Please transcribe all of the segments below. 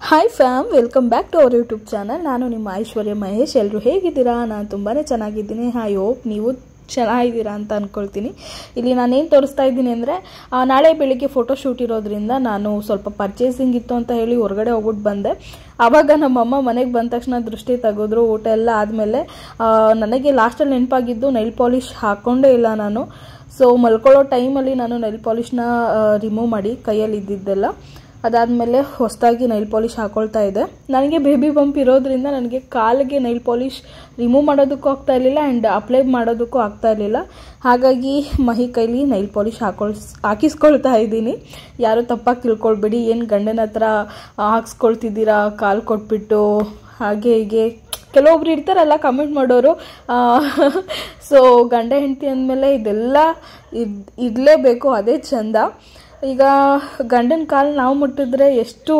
Hi fam, welcome back to our YouTube channel. ನಾನು ನಿಮ್ಮ ಐಶ್ವರ್ಯ ಮಹೇಶ್. ಎಲ್ಲರೂ ಹೇಗಿದ್ದೀರಾ? ನಾನು ತುಂಬಾ ಚೆನ್ನಾಗಿದ್ದೀನಿ. ಐ ಹೋಪ್ ನೀವು ಚೆನ್ನಾಗಿದ್ದೀರಾ ಅಂತ ಅಂದ್ಕೊಳ್ತೀನಿ. ಇಲ್ಲಿ ನಾನೇನು ತೋರಿಸ್ತಾ ಇದ್ದೀನಿ ಅಂದರೆ, ನಾಳೆ ಬೆಳಿಗ್ಗೆ ಫೋಟೋ ಶೂಟ್ ಇರೋದ್ರಿಂದ ನಾನು ಸ್ವಲ್ಪ ಪರ್ಚೇಸಿಂಗ್ ಇತ್ತು ಅಂತ ಹೇಳಿ ಹೊರಗಡೆ ಹೋಗ್ಬಿಟ್ಟು ಬಂದೆ. ಆವಾಗ ನಮ್ಮಮ್ಮ ಮನೆಗೆ ಬಂದ ತಕ್ಷಣ ದೃಷ್ಟಿ ತೆಗೆದ್ರು. ಊಟ ಎಲ್ಲ ಆದಮೇಲೆ ನನಗೆ ಲಾಸ್ಟಲ್ಲಿ ನೆನಪಾಗಿದ್ದು ನೈಲ್ ಪಾಲಿಶ್ ಹಾಕ್ಕೊಂಡೇ ಇಲ್ಲ ನಾನು. ಸೊ ಮಲ್ಕೊಳ್ಳೋ ಟೈಮಲ್ಲಿ ನಾನು ನೈಲ್ ಪಾಲಿಷ್ನ ರಿಮೂವ್ ಮಾಡಿ ಕೈಯಲ್ಲಿ ಇದ್ದಿದ್ದೆಲ್ಲ ಅದಾದಮೇಲೆ ಹೊಸದಾಗಿ ನೈಲ್ ಪಾಲಿಶ್ ಹಾಕೊಳ್ತಾ ಇದೆ. ನನಗೆ ಬೇಬಿ ಬಂಪ್ ಇರೋದ್ರಿಂದ ನನಗೆ ಕಾಲಿಗೆ ನೈಲ್ ಪಾಲಿಶ್ ರಿಮೂವ್ ಮಾಡೋದಕ್ಕೂ ಆಗ್ತಾ ಇರಲಿಲ್ಲ ಆ್ಯಂಡ್ ಅಪ್ಲೈ ಮಾಡೋದಕ್ಕೂ ಆಗ್ತಾ ಇರಲಿಲ್ಲ. ಹಾಗಾಗಿ ಮಹಿ ಕೈಲಿ ನೈಲ್ ಪಾಲಿಶ್ ಹಾಕಿಸ್ಕೊಳ್ತಾ ಇದ್ದೀನಿ. ಯಾರು ತಪ್ಪಾಗಿ ತಿಳ್ಕೊಳ್ಬೇಡಿ, ಏನು ಗಂಡನ ಹತ್ರ ಹಾಕ್ಸ್ಕೊಳ್ತಿದ್ದೀರಾ ಕಾಲು ಕೊಟ್ಬಿಟ್ಟು ಹಾಗೆ ಹೀಗೆ ಕೆಲವೊಬ್ರು ಇರ್ತಾರಲ್ಲ ಕಮೆಂಟ್ ಮಾಡೋರು. ಸೊ ಗಂಡ ಹೆಂಡತಿ ಅಂದಮೇಲೆ ಇದೆಲ್ಲ ಇರಲೇಬೇಕು, ಅದೇ ಚಂದ. ಈಗ ಗಂಡನ ಕಾಲು ನಾವು ಮುಟ್ಟಿದ್ರೆ ಎಷ್ಟು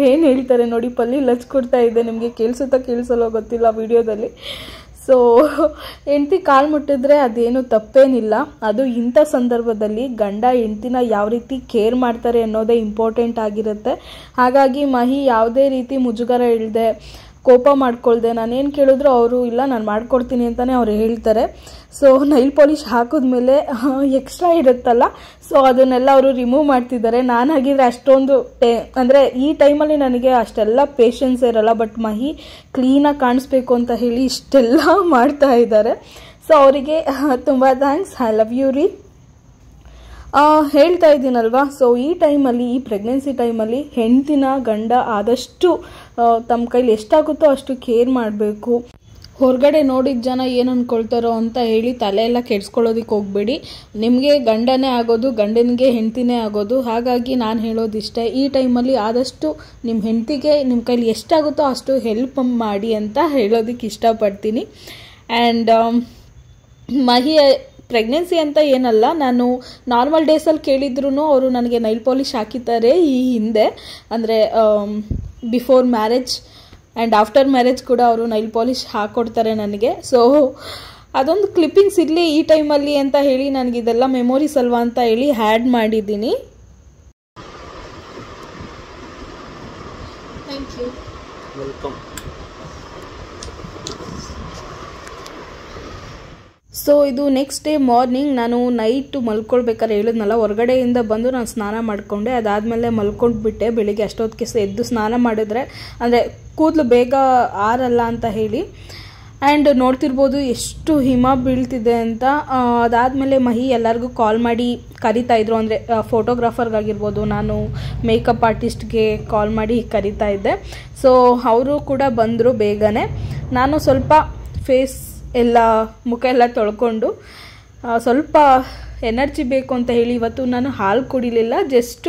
ಏನು ಹೇಳ್ತಾರೆ ನೋಡಿ, ಪಲ್ಲಿ ಲಚ್ಕೊಡ್ತಾ ಇದೆ. ನಿಮಗೆ ಕೇಳಿಸಲ್ಲೋ ಗೊತ್ತಿಲ್ಲ ವಿಡಿಯೋದಲ್ಲಿ. ಸೊ ಹೆಂಡತಿ ಕಾಲು ಮುಟ್ಟಿದ್ರೆ ಅದೇನು ತಪ್ಪೇನಿಲ್ಲ. ಅದು ಇಂಥ ಸಂದರ್ಭದಲ್ಲಿ ಗಂಡ ಹೆಂಡತಿನ ಯಾವ ರೀತಿ ಕೇರ್ ಮಾಡ್ತಾರೆ ಅನ್ನೋದೇ ಇಂಪಾರ್ಟೆಂಟ್ ಆಗಿರುತ್ತೆ. ಹಾಗಾಗಿ ಮಹಿ ಯಾವುದೇ ರೀತಿ ಮುಜುಗರ ಇಲ್ಲದೆ, ಕೋಪ ಮಾಡ್ಕೊಳ್ದೆ ನಾನೇನು ಕೇಳಿದ್ರು ಅವರು ಇಲ್ಲ ನಾನು ಮಾಡ್ಕೊಡ್ತೀನಿ ಅಂತಲೇ ಅವ್ರು ಹೇಳ್ತಾರೆ. ಸೊ ನೈಲ್ ಪಾಲಿಶ್ ಹಾಕಿದ್ಮೇಲೆ ಎಕ್ಸ್ಟ್ರಾ ಇರುತ್ತಲ್ಲ, ಸೊ ಅದನ್ನೆಲ್ಲ ಅವರು ರಿಮೂವ್ ಮಾಡ್ತಿದ್ದಾರೆ. ನಾನಾಗಿದ್ರೆ ಅಷ್ಟೊಂದು ಅಂದರೆ ಈ ಟೈಮಲ್ಲಿ ನನಗೆ ಅಷ್ಟೆಲ್ಲ ಪೇಷನ್ಸ್ ಇರಲ್ಲ. ಬಟ್ ಮಹಿ ಕ್ಲೀನಾಗಿ ಕಾಣಿಸ್ಬೇಕು ಅಂತ ಹೇಳಿ ಇಷ್ಟೆಲ್ಲ ಮಾಡ್ತಾ ಇದ್ದಾರೆ. ಸೊ ಅವರಿಗೆ ತುಂಬ ಥ್ಯಾಂಕ್ಸ್. ಐ ಲವ್ ಯು ರೀ. ಹೇಳ್ತಾ ಇದ್ದೀನಲ್ವಾ, ಸೊ ಈ ಟೈಮಲ್ಲಿ, ಈ ಪ್ರೆಗ್ನೆನ್ಸಿ ಟೈಮಲ್ಲಿ ಹೆಂಡತಿನ ಗಂಡ ಆದಷ್ಟು ತಮ್ಮ ಕೈಲಿ ಎಷ್ಟಾಗುತ್ತೋ ಅಷ್ಟು ಕೇರ್ ಮಾಡಬೇಕು. ಹೊರಗಡೆ ನೋಡಿದ ಜನ ಏನು ಅಂದ್ಕೊಳ್ತಾರೋ ಅಂತ ಹೇಳಿ ತಲೆ ಎಲ್ಲ ಕೆಡ್ಸ್ಕೊಳ್ಳೋದಕ್ಕೆ ಹೋಗಬೇಡಿ. ನಿಮಗೆ ಗಂಡನೇ ಆಗೋದು, ಗಂಡನಿಗೆ ಹೆಂಡ್ತಿನೇ ಆಗೋದು. ಹಾಗಾಗಿ ನಾನು ಹೇಳೋದಿಷ್ಟೇ, ಈ ಟೈಮಲ್ಲಿ ಆದಷ್ಟು ನಿಮ್ಮ ಹೆಂಡ್ತಿಗೆ ನಿಮ್ಮ ಕೈಲಿ ಎಷ್ಟಾಗುತ್ತೋ ಅಷ್ಟು ಹೆಲ್ಪ್ ಮಾಡಿ ಅಂತ ಹೇಳೋದಕ್ಕೆ ಇಷ್ಟಪಡ್ತೀನಿ. ಆ್ಯಂಡ್ ಮಹಿ ಪ್ರೆಗ್ನೆನ್ಸಿ ಅಂತ ಏನಲ್ಲ, ನಾನು ನಾರ್ಮಲ್ ಡೇಸಲ್ಲಿ ಕೇಳಿದ್ರು ಅವರು ನನಗೆ ನೈಲ್ ಪಾಲಿಶ್ ಹಾಕಿದ್ದಾರೆ ಈ ಹಿಂದೆ. ಅಂದರೆ before marriage and after marriage ಕೂಡ ಅವರು ನೈಲ್ ಪಾಲಿಶ್ ಹಾಕ್ಕೊಡ್ತಾರೆ ನನಗೆ. ಸೊ ಅದೊಂದು ಕ್ಲಿಪ್ಪಿಂಗ್ಸ್ ಇರಲಿ ಈ ಟೈಮಲ್ಲಿ ಅಂತ ಹೇಳಿ ನನಗಿದೆಲ್ಲ ಮೆಮೊರೀಸ್ ಅಲ್ವಾ ಅಂತ ಹೇಳಿ ಆ್ಯಡ್ ಮಾಡಿದ್ದೀನಿ. Thank you. ವೆಲ್ಕಮ್. ಸೊ ಇದು ನೆಕ್ಸ್ಟ್ ಡೇ ಮಾರ್ನಿಂಗ್. ನಾನು ನೈಟು ಮಲ್ಕೊಳ್ಬೇಕಾದ್ರೆ ಹೇಳಿದ್ನಲ್ಲ, ಹೊರಗಡೆಯಿಂದ ಬಂದು ನಾನು ಸ್ನಾನ ಮಾಡಿಕೊಂಡೆ. ಅದಾದಮೇಲೆ ಮಲ್ಕೊಂಡ್ಬಿಟ್ಟೆ. ಬೆಳಿಗ್ಗೆ ಅಷ್ಟೊತ್ತಿಗೆ ಎದ್ದು ಸ್ನಾನ ಮಾಡಿದ್ರೆ ಅಂದರೆ ಕೂದಲು ಬೇಗ ಆರಲ್ಲ ಅಂತ ಹೇಳಿ. ಆ್ಯಂಡ್ ನೋಡ್ತಿರ್ಬೋದು ಎಷ್ಟು ಹಿಮ ಬೀಳ್ತಿದೆ ಅಂತ. ಅದಾದಮೇಲೆ ಮಹಿ ಎಲ್ಲರಿಗೂ ಕಾಲ್ ಮಾಡಿ ಕರಿತಾಯಿದ್ರು. ಅಂದರೆ ಫೋಟೋಗ್ರಾಫರ್ಗಾಗಿರ್ಬೋದು, ನಾನು ಮೇಕಪ್ ಆರ್ಟಿಸ್ಟ್ಗೆ ಕಾಲ್ ಮಾಡಿ ಕರಿತಾ ಇದ್ದೆ. ಸೊ ಅವರು ಕೂಡ ಬಂದರು ಬೇಗನೆ. ನಾನು ಸ್ವಲ್ಪ ಫೇಸ್ ಎಲ್ಲ ಮುಖ ಎಲ್ಲ ತೊಳ್ಕೊಂಡು ಸ್ವಲ್ಪ ಎನರ್ಜಿ ಬೇಕು ಅಂತ ಹೇಳಿ ಇವತ್ತು ನಾನು ಹಾಲು ಕುಡಿಲಿಲ್ಲ, ಜಸ್ಟ್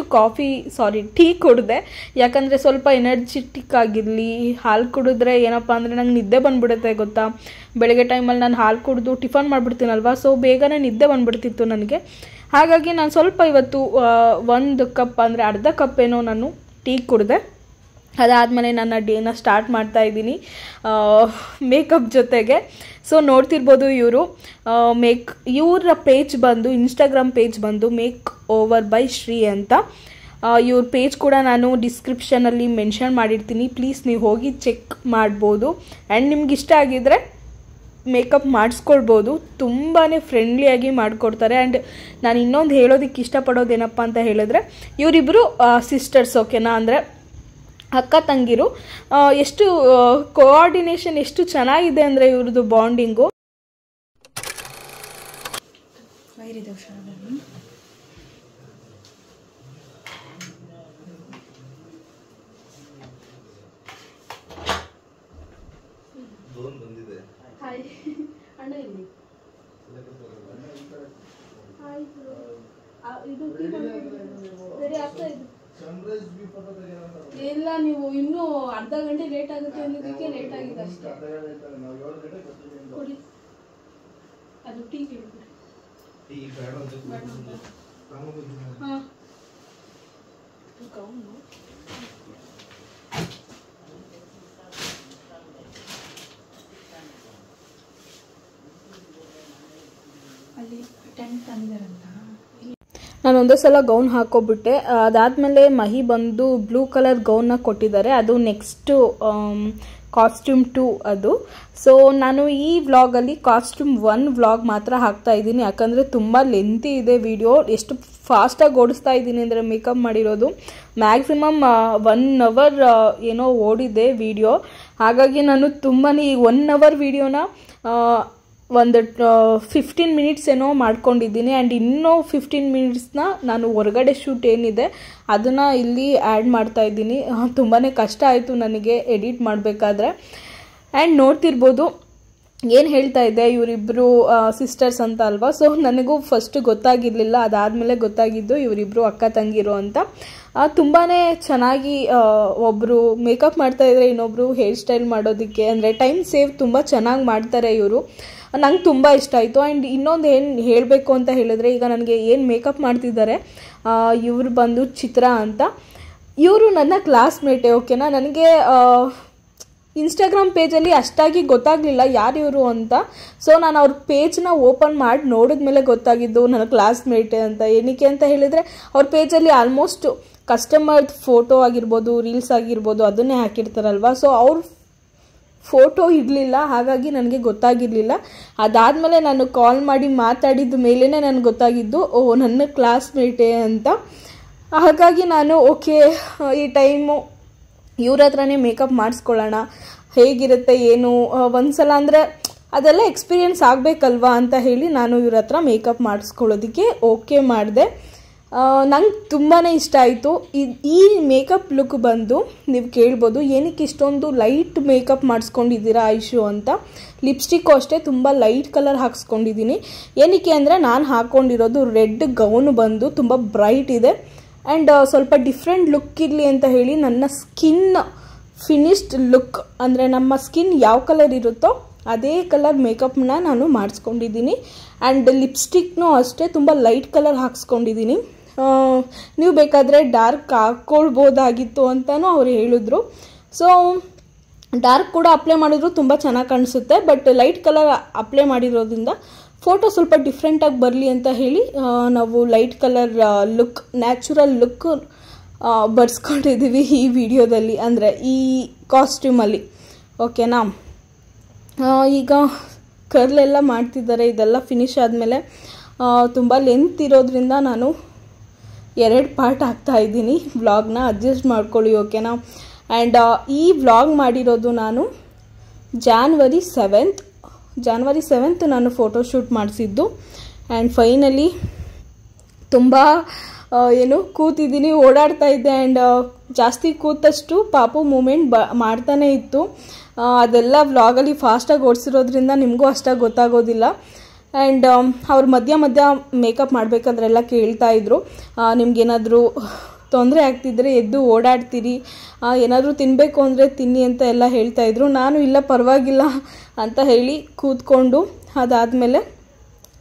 ಟೀ ಕುಡಿದೆ. ಯಾಕಂದರೆ ಸ್ವಲ್ಪ ಎನರ್ಜಿಟಿಕ್ ಆಗಿರಲಿ. ಹಾಲು ಕುಡಿದ್ರೆ ಏನಪ್ಪ ಅಂದರೆ ನಂಗೆ ನಿದ್ದೆ ಬಂದುಬಿಡುತ್ತೆ ಗೊತ್ತಾ. ಬೆಳಗ್ಗೆ ಟೈಮಲ್ಲಿ ನಾನು ಹಾಲು ಕುಡಿದು ಟಿಫನ್ ಮಾಡಿಬಿಡ್ತೀನಲ್ವ, ಸೊ ಬೇಗನೆ ನಿದ್ದೆ ಬಂದುಬಿಡ್ತಿತ್ತು ನನಗೆ. ಹಾಗಾಗಿ ನಾನು ಸ್ವಲ್ಪ ಇವತ್ತು 1 ಕಪ್ ಅಂದರೆ ಅರ್ಧ ಕಪ್ ಏನೋ ನಾನು ಟೀ ಕುಡಿದೆ. ಅದಾದಮೇಲೆ ನನ್ನ ಡೇನ ಸ್ಟಾರ್ಟ್ ಮಾಡ್ತಾ ಇದ್ದೀನಿ ಮೇಕಪ್ ಜೊತೆಗೆ. ಸೊ ನೋಡ್ತಿರ್ಬೋದು ಇವರ ಪೇಜ್ ಬಂದು, ಇನ್ಸ್ಟಾಗ್ರಾಮ್ ಪೇಜ್ ಬಂದು ಮೇಕ್ ಓವರ್ ಬೈ ಶ್ರೀ ಅಂತ. ಇವ್ರ ಪೇಜ್ ಕೂಡ ನಾನು ಡಿಸ್ಕ್ರಿಪ್ಷನಲ್ಲಿ ಮೆನ್ಷನ್ ಮಾಡಿರ್ತೀನಿ. ಪ್ಲೀಸ್ ನೀವು ಹೋಗಿ ಚೆಕ್ ಮಾಡ್ಬೋದು. ಆ್ಯಂಡ್ ನಿಮ್ಗೆ ಇಷ್ಟ ಆಗಿದ್ರೆ ಮೇಕಪ್ ಮಾಡಿಸ್ಕೊಳ್ಬೋದು. ತುಂಬಾ ಫ್ರೆಂಡ್ಲಿಯಾಗಿ ಮಾಡಿಕೊಡ್ತಾರೆ. ಆ್ಯಂಡ್ ನಾನು ಇನ್ನೊಂದು ಹೇಳೋದಕ್ಕೆ ಇಷ್ಟಪಡೋದೇನಪ್ಪ ಅಂತ ಹೇಳಿದ್ರೆ, ಇವರಿಬ್ಬರು ಸಿಸ್ಟರ್ಸ್, ಓಕೆನಾ, ಅಂದರೆ ಅಕ್ಕ ತಂಗಿರು. ಎಷ್ಟು ಕೋಆರ್ಡಿನೇಷನ್ ಎಷ್ಟು ಚೆನ್ನಾಗಿದೆ ಅಂದರೆ ಇವ್ರದ್ದು ಬಾಂಡಿಂಗು. ಇಲ್ಲ, ನೀವು ಇನ್ನೂ ಅರ್ಧ ಗಂಟೆ ಲೇಟ್ ಆಗುತ್ತೆ ಅನ್ನೋದಕ್ಕೆ ಲೇಟ್ ಆಗಿದೆ ಅಷ್ಟೇ. ಕೊಡಿ, ಅದು ಟೀ ಕೇಳ್ಬಿಡಿ. ಹಾಂ, ಅಲ್ಲಿ ಟೆಂಟ್ ತಂದಿದ್ದಾರಂತ. ನಾನು ಒಂದೇ ಸಲ ಗೌನ್ ಹಾಕೋಬಿಟ್ಟೆ. ಅದಾದಮೇಲೆ ಮಹಿ ಬಂದು ಬ್ಲೂ ಕಲರ್ ಗೌನ್ನ ಕೊಟ್ಟಿದ್ದಾರೆ. ಅದು ನೆಕ್ಸ್ಟು ಕಾಸ್ಟ್ಯೂಮ್ 2 ಅದು. ಸೊ ನಾನು ಈ ವ್ಲಾಗಲ್ಲಿ ಕಾಸ್ಟ್ಯೂಮ್ 1 ವ್ಲಾಗ್ ಮಾತ್ರ ಹಾಕ್ತಾ ಇದ್ದೀನಿ, ಯಾಕಂದರೆ ತುಂಬ ಲೆಂತಿ ಇದೆ ವಿಡಿಯೋ. ಎಷ್ಟು ಫಾಸ್ಟಾಗಿ ಓಡಿಸ್ತಾ ಇದ್ದೀನಿ ಅಂದರೆ ಮೇಕಪ್ ಮಾಡಿರೋದು ಮ್ಯಾಕ್ಸಿಮಮ್ 1 hour ಏನೋ ಓಡಿದೆ ವಿಡಿಯೋ. ಹಾಗಾಗಿ ನಾನು ತುಂಬಾ ಈ 1 hour ವಿಡಿಯೋನ ಒಂದು 15 minutes ಏನೋ ಮಾಡ್ಕೊಂಡಿದ್ದೀನಿ. ಆ್ಯಂಡ್ ಇನ್ನೂ 15 minutesನ ನಾನು ಹೊರಗಡೆ ಶೂಟ್ ಏನಿದೆ ಅದನ್ನು ಇಲ್ಲಿ ಆ್ಯಡ್ ಮಾಡ್ತಾ ಇದ್ದೀನಿ. ತುಂಬಾ ಕಷ್ಟ ಆಯಿತು ನನಗೆ ಎಡಿಟ್ ಮಾಡಬೇಕಾದ್ರೆ. ಆ್ಯಂಡ್ ನೋಡ್ತಿರ್ಬೋದು ಏನು ಹೇಳ್ತಾ ಇದ್ದೆ, ಇವರಿಬ್ಬರು ಸಿಸ್ಟರ್ಸ್ ಅಂತ ಅಲ್ವಾ. ಸೊ ನನಗೂ ಫಸ್ಟ್ ಗೊತ್ತಾಗಿರಲಿಲ್ಲ, ಅದಾದಮೇಲೆ ಗೊತ್ತಾಗಿದ್ದು ಇವರಿಬ್ಬರು ಅಕ್ಕ ತಂಗಿರು ಅಂತ. ತುಂಬಾ ಚೆನ್ನಾಗಿ ಒಬ್ಬರು ಮೇಕಪ್ ಮಾಡ್ತಾಯಿದ್ರೆ ಇನ್ನೊಬ್ಬರು ಹೇರ್ ಸ್ಟೈಲ್ ಮಾಡೋದಕ್ಕೆ, ಅಂದರೆ ಟೈಮ್ ಸೇವ್ ತುಂಬ ಚೆನ್ನಾಗಿ ಮಾಡ್ತಾರೆ ಇವರು. ನಂಗೆ ತುಂಬ ಇಷ್ಟ ಆಯಿತು. ಆ್ಯಂಡ್ ಇನ್ನೊಂದು ಏನು ಹೇಳಬೇಕು ಅಂತ ಹೇಳಿದ್ರೆ, ಈಗ ನನಗೆ ಏನು ಮೇಕಪ್ ಮಾಡ್ತಿದ್ದಾರೆ ಇವರು ಬಂದು ಚಿತ್ರ ಅಂತ. ಇವರು ನನ್ನ ಕ್ಲಾಸ್ಮೇಟೇ, ಓಕೆನಾ. ನನಗೆ ಇನ್ಸ್ಟಾಗ್ರಾಮ್ ಪೇಜಲ್ಲಿ ಅಷ್ಟಾಗಿ ಗೊತ್ತಾಗಲಿಲ್ಲ ಯಾರು ಇವರು ಅಂತ. ಸೊ ನಾನು ಅವ್ರ ಪೇಜ್ನ ಓಪನ್ ಮಾಡಿ ನೋಡಿದ್ಮೇಲೆ ಗೊತ್ತಾಗಿದ್ದು ನನ್ನ ಕ್ಲಾಸ್ಮೇಟೇ ಅಂತ. ಏನಕ್ಕೆ ಅಂತ ಹೇಳಿದರೆ ಅವ್ರ ಪೇಜಲ್ಲಿ ಆಲ್ಮೋಸ್ಟ್ ಕಸ್ಟಮರ್ ಫೋಟೋ ಆಗಿರ್ಬೋದು, ರೀಲ್ಸ್ ಆಗಿರ್ಬೋದು ಅದನ್ನೇ ಹಾಕಿರ್ತಾರಲ್ವ. ಸೊ ಅವ್ರ ಫೋಟೋ ಇರಲಿಲ್ಲ, ಹಾಗಾಗಿ ನನಗೆ ಗೊತ್ತಾಗಿರಲಿಲ್ಲ. ಅದಾದಮೇಲೆ ನಾನು ಕಾಲ್ ಮಾಡಿ ಮಾತಾಡಿದ ಮೇಲೇ ನನಗೆ ಗೊತ್ತಾಗಿದ್ದು ನನ್ನ ಕ್ಲಾಸ್ಮೇಟೇ ಅಂತ. ಹಾಗಾಗಿ ನಾನು ಓಕೆ ಈ ಟೈಮು ಇವ್ರ ಹತ್ರನೇ ಮೇಕಪ್ ಮಾಡಿಸ್ಕೊಳ್ಳೋಣ, ಹೇಗಿರುತ್ತೆ ಏನು ಒಂದು ಸಲ ಅಂದರೆ ಅದೆಲ್ಲ ಎಕ್ಸ್ಪೀರಿಯೆನ್ಸ್ ಆಗಬೇಕಲ್ವಾ ಅಂತ ಹೇಳಿ ನಾನು ಇವ್ರ ಹತ್ರ ಮೇಕಪ್ ಮಾಡಿಸ್ಕೊಳ್ಳೋದಕ್ಕೆ ಓಕೆ ಮಾಡಿದೆ. ನಂಗೆ ತುಂಬಾ ಇಷ್ಟ ಆಯಿತು. ಈ ಮೇಕಪ್ ಲುಕ್ ಬಂದು ನೀವು ಕೇಳ್ಬೋದು ಏನಕ್ಕೆ ಇಷ್ಟೊಂದು ಲೈಟ್ ಮೇಕಪ್ ಮಾಡಿಸ್ಕೊಂಡಿದ್ದೀರಾ ಐಶು ಅಂತ. ಲಿಪ್ಸ್ಟಿಕ್ಕು ಅಷ್ಟೇ ತುಂಬ ಲೈಟ್ ಕಲರ್ ಹಾಕ್ಸ್ಕೊಂಡಿದ್ದೀನಿ. ಏನಕ್ಕೆ ಅಂದರೆ ನಾನು ಹಾಕ್ಕೊಂಡಿರೋದು ರೆಡ್ ಗೌನ್ ಬಂದು ತುಂಬ ಬ್ರೈಟ್ ಇದೆ. ಆ್ಯಂಡ್ ಸ್ವಲ್ಪ ಡಿಫ್ರೆಂಟ್ ಲುಕ್ ಇರಲಿ ಅಂತ ಹೇಳಿ ನನ್ನ ಸ್ಕಿನ್ ಫಿನಿಶ್ಡ್ ಲುಕ್, ಅಂದರೆ ನಮ್ಮ ಸ್ಕಿನ್ ಯಾವ ಕಲರ್ ಇರುತ್ತೋ ಅದೇ ಕಲರ್ ಮೇಕಪ್ನ ನಾನು ಮಾಡಿಸ್ಕೊಂಡಿದ್ದೀನಿ. ಆ್ಯಂಡ್ ಲಿಪ್ಸ್ಟಿಕ್ನೂ ಅಷ್ಟೇ ತುಂಬ ಲೈಟ್ ಕಲರ್ ಹಾಕ್ಸ್ಕೊಂಡಿದ್ದೀನಿ. ನೀವು ಬೇಕಾದರೆ ಡಾರ್ಕ್ ಹಾಕ್ಕೊಳ್ಬೋದಾಗಿತ್ತು ಅಂತಲೂ ಅವ್ರು ಹೇಳಿದ್ರು. ಸೊ ಡಾರ್ಕ್ ಕೂಡ ಅಪ್ಲೈ ಮಾಡಿದ್ರು ತುಂಬ ಚೆನ್ನಾಗಿ ಕಾಣಿಸುತ್ತೆ, ಬಟ್ ಲೈಟ್ ಕಲರ್ ಅಪ್ಲೈ ಮಾಡಿರೋದ್ರಿಂದ ಫೋಟೋ ಸ್ವಲ್ಪ ಡಿಫ್ರೆಂಟಾಗಿ ಬರಲಿ ಅಂತ ಹೇಳಿ ನಾವು light colour look, natural look ಬರ್ಸ್ಕೊಂಡಿದ್ದೀವಿ ಈ ವಿಡಿಯೋದಲ್ಲಿ, ಅಂದರೆ ಈ ಕಾಸ್ಟ್ಯೂಮಲ್ಲಿ, ಓಕೆನಾ. ಈಗ ಕರ್ಲೆಲ್ಲ ಮಾಡ್ತಿದ್ದಾರೆ. ಇದೆಲ್ಲ ಫಿನಿಶ್ ಆದಮೇಲೆ ತುಂಬ ಲೆಂತ್ ಇರೋದ್ರಿಂದ ನಾನು 2 ಪಾರ್ಟ್ ಹಾಕ್ತಾಯಿದ್ದೀನಿ ವ್ಲಾಗ್ನ, ಅಡ್ಜಸ್ಟ್ ಮಾಡ್ಕೊಳ್ಳಿ, ಓಕೆನಾ. ಆ್ಯಂಡ್ ಈ ವ್ಲಾಗ್ ಮಾಡಿರೋದು ನಾನು ಜಾನ್ವರಿ 7th ನಾನು ಫೋಟೋಶೂಟ್ ಮಾಡಿಸಿದ್ದು. ಆ್ಯಂಡ್ ಫೈನಲಿ ತುಂಬ ಕೂತಿದ್ದೀನಿ, ಓಡಾಡ್ತಾ ಇದ್ದೆ. ಆ್ಯಂಡ್ ಜಾಸ್ತಿ ಕೂತಷ್ಟು ಪಾಪು ಮೂಮೆಂಟ್ ಮಾಡ್ತಾನೆ ಇತ್ತು. ಅದೆಲ್ಲ ವ್ಲಾಗಲ್ಲಿ ಫಾಸ್ಟಾಗಿ ಓಡಿಸಿರೋದ್ರಿಂದ ನಿಮಗೂ ಅಷ್ಟಾಗಿ ಗೊತ್ತಾಗೋದಿಲ್ಲ. ಆ್ಯಂಡ್ ಅವ್ರು ಮಧ್ಯ ಮೇಕಪ್ ಮಾಡಬೇಕಾದ್ರೆಲ್ಲ ಕೇಳ್ತಾಯಿದ್ರು, ನಿಮ್ಗೇನಾದರೂ ತೊಂದರೆ ಆಗ್ತಿದ್ರೆ ಎದ್ದು ಓಡಾಡ್ತೀರಿ, ಏನಾದರೂ ತಿನ್ನಬೇಕು ಅಂದರೆ ತಿನ್ನಿ ಅಂತ ಎಲ್ಲ ಹೇಳ್ತಾಯಿದ್ರು. ನಾನು ಇಲ್ಲ ಪರವಾಗಿಲ್ಲ ಅಂತ ಹೇಳಿ ಕೂತ್ಕೊಂಡು, ಅದಾದಮೇಲೆ